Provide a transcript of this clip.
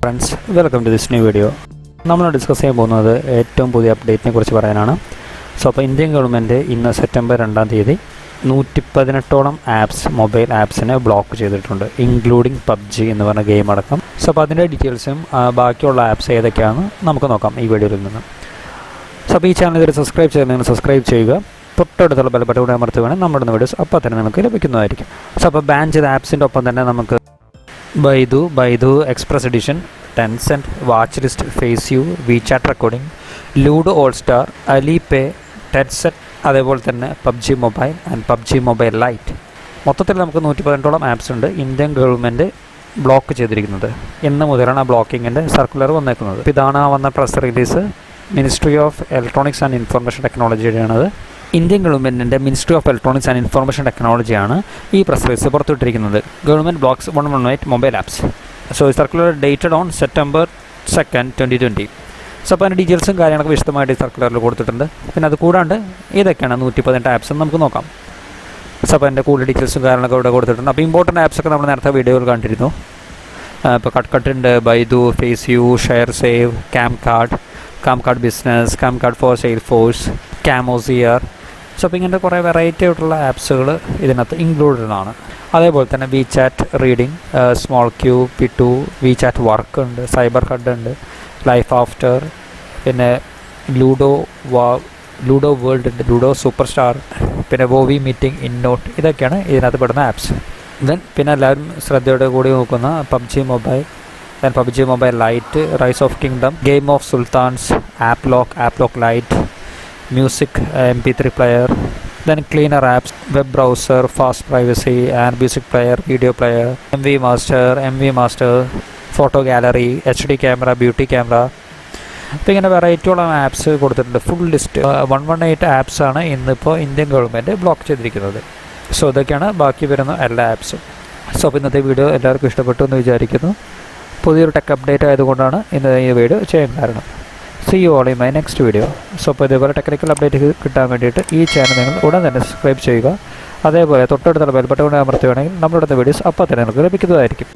Friends, welcome to this new video. നമ്മൾ discuss ചെയ്യാൻ പോകുന്നത് ഏറ്റവും പുതിയ അപ്ഡേറ്റിനെ കുറിച്ച് പറയാനാണ്. അപ്പോൾ ഇന്ത്യൻ ഗവൺമെൻറ് ഇന്ന് സെപ്റ്റംബർ 2-ാം തീയതി 118ഓളം മൊബൈൽ ആപ്സിനെ ബ്ലോക്ക് ചെയ്തിട്ടുണ്ട്, ഇൻക്ലൂഡിങ് പബ്ജി എന്ന് പറഞ്ഞ ഗെയിം അടക്കം. അപ്പോൾ അതിൻ്റെ ഡീറ്റെയിൽസും ബാക്കിയുള്ള ആപ്സ് ഏതൊക്കെയാണെന്ന് നമുക്ക് നോക്കാം ഈ വീഡിയോയിൽ നിന്ന്. അപ്പോൾ ഈ ചാനൽ ഇതുവരെ സബ്സ്ക്രൈബ് ചെയ്തിട്ടുണ്ടെങ്കിൽ സബ്സ്ക്രൈബ് ചെയ്യുക. തൊട്ടടുത്തുള്ള ബെൽ ബട്ടൺ കൂടെ അമർത്തുകയാണെങ്കിൽ നമ്മുടെ വീഡിയോസ് അപ്പോൾ തന്നെ നമുക്ക് ലഭിക്കുന്നതായിരിക്കും. അപ്പോൾ ബാൻ ചെയ്ത ആപ്സിൻ്റെ ഒപ്പം തന്നെ നമുക്ക് Baidu express edition, Tencent, watch list, FaceU, WeChat recording, Ludo all star, Alipay, Tencent, അതേപോലെ തന്നെ PUBG mobile and PUBG mobile lite. മൊത്തത്തിൽ നമുക്ക് 118ഓളം ആപ്സ് ഉണ്ട് ഇന്ത്യൻ ഗവൺമെൻറ് ബ്ലോക്ക് ചെയ്തിരിക്കുന്നത്. ഇന്ന് മുതലാണ് ആ ബ്ലോക്കിങ്ങിൻ്റെ സർക്കുലർ വന്നേക്കുന്നത്. ഇതാണ് വന്ന press release. Ministry of electronics and information ടെക്നോളജിയുടെയാണത്. ഇന്ത്യൻ ഗവൺമെൻറ്റിൻ്റെ ministry of electronics and information ടെക്നോളജിയാണ് ഈ പ്രസ് റിലീസ് പുറത്തുവിട്ടിരിക്കുന്നത്. Government blocks 118 mobile apps. So circular dated on September 2, 2020. So അപ്പോൾ അതിൻ്റെ ഡീറ്റെയിൽസും കാര്യങ്ങളൊക്കെ വിശദമായിട്ട് ഈ സർക്കുലറിൽ കൊടുത്തിട്ടുണ്ട്. പിന്നെ അത് കൂടാണ്ട് ഇതൊക്കെയാണ് 118 ആപ്സ് എന്ന് നമുക്ക് നോക്കാം. സോ അപ്പോൾ അതിൻ്റെ കൂടുതൽ ഡീറ്റെയിൽസും കാര്യങ്ങളൊക്കെ ഇവിടെ കൊടുത്തിട്ടുണ്ട്. അപ്പോൾ ഇമ്പോർട്ടൻറ്റ് ആപ്സൊക്കെ നമ്മൾ നേരത്തെ വീഡിയോയിൽ കണ്ടിരുന്നു. ഇപ്പോൾ cut Baidu, FaceU, share save, CamCard business, CamCard for sale force, കാമോസിയർ. സോ അപ്പോൾ ഇങ്ങനത്തെ കുറേ വെറൈറ്റി ആയിട്ടുള്ള ആപ്സുകൾ ഇതിനകത്ത് ഇൻക്ലൂഡഡ് ആണ്. അതേപോലെ തന്നെ WeChat reading, small Q, P2, WeChat work ഉണ്ട്, സൈബർ ഹഡ് ഉണ്ട്, ലൈഫ് ആഫ്റ്റർ, പിന്നെ ലൂഡോ വേൾഡ് ഉണ്ട്, ലൂഡോ സൂപ്പർ സ്റ്റാർ, പിന്നെ വോവി മീറ്റിംഗ്, ഇന്നോട്ട്. ഇതൊക്കെയാണ് ഇതിനകത്ത് പെടുന്ന ആപ്സ്. പിന്നെ എല്ലാവരും ശ്രദ്ധയോടെ കൂടി നോക്കുന്ന PUBG mobile light, rise of kingdom, game of sultans, app lock light, music, MP3 player, then cleaner apps, web browser, fast privacy and music player, video player, MV master, photo gallery, HD camera, beauty camera. അപ്പോൾ ഇങ്ങനെ വെറൈറ്റിയുള്ള apps കൊടുത്തിട്ടുണ്ട്. Full list 118 ആപ്സാണ് ഇന്നിപ്പോൾ Indian government block ചെയ്തിരിക്കുന്നത്. So ഇതൊക്കെയാണ് ബാക്കി വരുന്ന എല്ലാ ആപ്സും. So അപ്പോൾ ഇന്നത്തെ വീഡിയോ എല്ലാവർക്കും ഇഷ്ടപ്പെട്ടു എന്ന് വിചാരിക്കുന്നു. പുതിയൊരു ടെക് അപ്ഡേറ്റ് ആയതുകൊണ്ടാണ് ഇന്ന് ഈ വീഡിയോ ചെയ്യാൻ കാരണം. See you all in my next video. So അപ്പോൾ ഇതേപോലെ ടെക്നിക്കൽ അപ്ഡേറ്റ് കിട്ടാൻ വേണ്ടിയിട്ട് ഈ ചാനൽ നിങ്ങൾ ഉടൻ തന്നെ സബ്സ്ക്രൈബ് ചെയ്യുക. അതേപോലെ തൊട്ടടുത്തുള്ള ബെൽ ബട്ടൺ കൂടെ അമർത്തുകയാണെങ്കിൽ നമ്മളുടെ വീഡിയോസ് അപ്പോൾ തന്നെ നിങ്ങൾക്ക് ലഭിക്കുന്നതായിരിക്കും.